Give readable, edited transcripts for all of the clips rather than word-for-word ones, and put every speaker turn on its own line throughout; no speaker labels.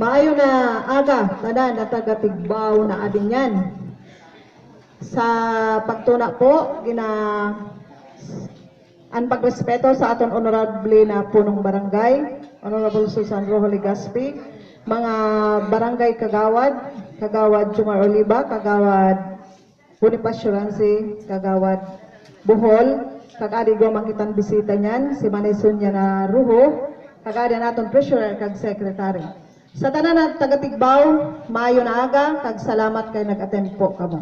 Maayo na aga, tanan na taga-Tigbaw na adin yan. Sa pagtuna po, ang pagrespeto sa aton honorable na punong barangay, Honorable Susan Rojo Legaspi, mga barangay kagawad, kagawad Jumar Oliva, kagawad Bonifacio Ransi, kagawad Bohol, kag-adi go makitang bisita niyan, si Manay Sunya na Ruho, kag-adi naton treasurer kag secretary. Sa tanan na taga-Tigbaw, maayo na aga, kag salamat kay nag-attend po kamo.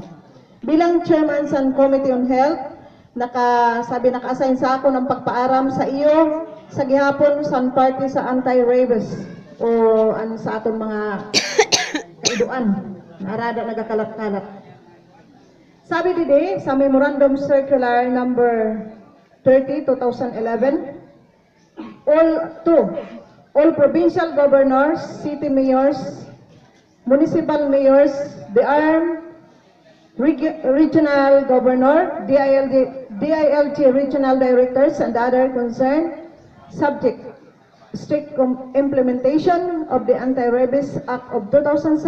Bilang chairman sa Committee on Health, naka-assign sa ako ng pagpaaram sa iyo sa gihapon sa party sa anti-rabies o sa aton mga kaiduan na arada nagakalat-kalat. Sabi didi sa Memorandum Circular number 30, 2011, all provincial governors, city mayors, municipal mayors, the regional governor, DILG regional directors, and other concerned subject strict implementation of the Anti-Rabies Act of 2007,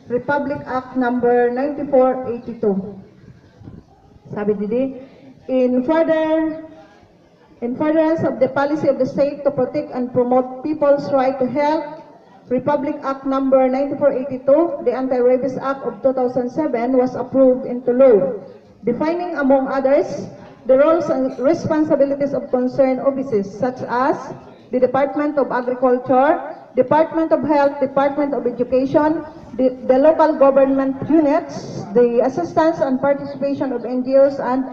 Republic Act number 9482. Sabi didi, in furtherance of the policy of the state to protect and promote people's right to health, Republic Act number 9482, the Anti-Rabies Act of 2007 was approved into law, defining among others the roles and responsibilities of concerned offices such as the Department of Agriculture, Department of Health, Department of Education, the local government units, the assistance and participation of NGOs and